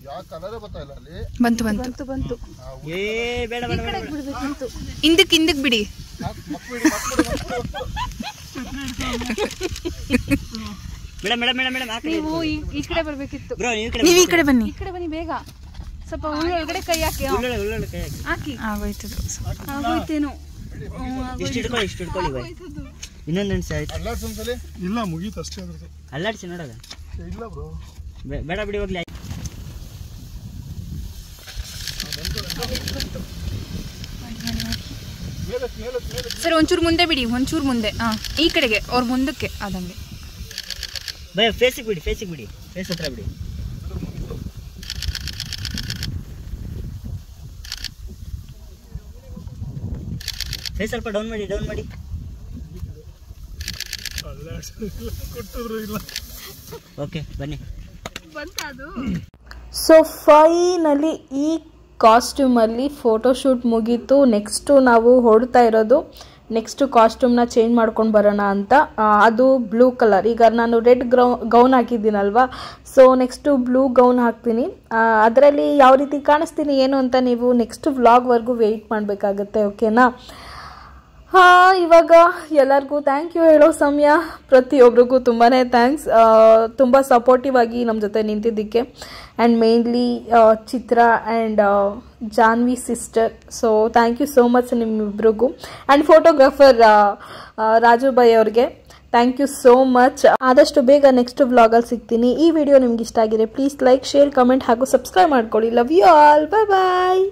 ಯಾವ ಕಲರ್ ಗೊತ್ತಾಯಿಲ್ಲ ಅಲ್ಲಿ. ಬಂತು ಏ ಬೇಡ ಬೇಡ ಬೇಡ ಹಿಂದಕ್ಕೆ ಬಿಡಿ. ಮೇಡಮ್ ಮೇಡಮ್ ಮೇಡಮ್ ಮೇಡಮ್ ನೀವು ಈ ಕಡೆ ಬರ್ಬೇಕಿತ್ತು. ಬ್ರೋ ನೀವು ಈ ಕಡೆ ಬನ್ನಿ ಬೇಗ. ಸ್ವಲ್ಪ ಒಳಗಡೆ ಕೈ ಹಾಕಿ. ಉಳ್ಳೊಳ್ಳೆ ಕೈ ಹಾಕಿ. ಆಗೋಯ್ತೇನೋ. ಇಷ್ಟು ಹಿಡ್ಕೊಳ್ಳಿ ಬೈ. ಇನ್ನೊಂದು ಅನ್ಸಿ ಆಯ್ತು. ಅಲ್ಲಾಡ್ಸಂತಲೇ ಇಲ್ಲ ಮುಗೀತು ಅಷ್ಟೇ. ಅದ್ರದ್ದು ಅಲ್ಲಾಡ್ಸಿ ನೋಡೋದ ಇಲ್ಲ ಬ್ರೋ. ಬೇಡ ಬಿಡಿ ಹೋಗ್ಲಿ. ಸರ್ ಒಂಚೂರು ಮುಂದೆ ಬಿಡಿ, ಒಂಚೂರು ಮುಂದೆ. ಈ ಕಡೆಗೆ ಅವ್ರ ಮುಂದಕ್ಕೆ ಆದಂಗೆ. ಬೈ ಫೇಸಿಗೆ ಬಿಡಿ, ಫೇಸ್ ಹತ್ರ ಬಿಡಿ. ಫೇಸ್ ಸ್ವಲ್ಪ ಡೌನ್ ಮಾಡಿ. ಓಕೆ ಬನ್ನಿ. ಸೊ ಫೈನಲಿ ಈ ಕಾಸ್ಟ್ಯೂಮಲ್ಲಿ ಫೋಟೋಶೂಟ್ ಮುಗೀತು. ನೆಕ್ಸ್ಟು ನಾವು ಹೊರಡ್ತಾ ಇರೋದು ನೆಕ್ಸ್ಟ್ ಕಾಸ್ಟ್ಯೂಮ್ನ ಚೇಂಜ್ ಮಾಡ್ಕೊಂಡು ಬರೋಣ ಅಂತ. ಅದು ಬ್ಲೂ ಕಲರ್. ಈಗ ನಾನು ರೆಡ್ ಗೌನ್ ಹಾಕಿದ್ದೀನಲ್ವಾ, ಸೊ ನೆಕ್ಸ್ಟು ಬ್ಲೂ ಗೌನ್ ಹಾಕ್ತೀನಿ. ಅದರಲ್ಲಿ ಯಾವ ರೀತಿ ಕಾಣಿಸ್ತೀನಿ ಏನು ಅಂತ ನೀವು ನೆಕ್ಸ್ಟ್ ವ್ಲಾಗ್ವರೆಗೂ ವೆಯ್ಟ್ ಮಾಡಬೇಕಾಗತ್ತೆ. ಓಕೆನಾ? ಇವಾಗ ಎಲ್ಲರಿಗೂ ಥ್ಯಾಂಕ್ ಯು ಹೇಳೋ ಸಮಯ. ಪ್ರತಿಯೊಬ್ಬರಿಗೂ ತುಂಬಾ ಥ್ಯಾಂಕ್ಸ್, ತುಂಬ ಸಪೋರ್ಟಿವ್ ಆಗಿ ನಮ್ಮ ಜೊತೆ ನಿಂತಿದ್ದಕ್ಕೆ. And mainly Chitra and Janvi sister. So thank you so much ನಿಮ್ಮಿಬ್ರಿಗೂ. ಆ್ಯಂಡ್ ಫೋಟೋಗ್ರಾಫರ್ ರಾಜು ಬಾಯ್ ಅವ್ರಿಗೆ ಥ್ಯಾಂಕ್ ಯು ಸೋ ಮಚ್. ಆದಷ್ಟು ಬೇಗ ನೆಕ್ಸ್ಟ್ ವ್ಲಾಗಲ್ಲಿ ಸಿಗ್ತೀನಿ. ಈ ವಿಡಿಯೋ ನಿಮ್ಗೆ ಇಷ್ಟ ಆಗಿದೆ ಪ್ಲೀಸ್ ಲೈಕ್, ಶೇರ್, ಕಮೆಂಟ್ ಹಾಗೂ ಸಬ್ಸ್ಕ್ರೈಬ್ ಮಾಡ್ಕೊಳ್ಳಿ. Love you all. Bye bye.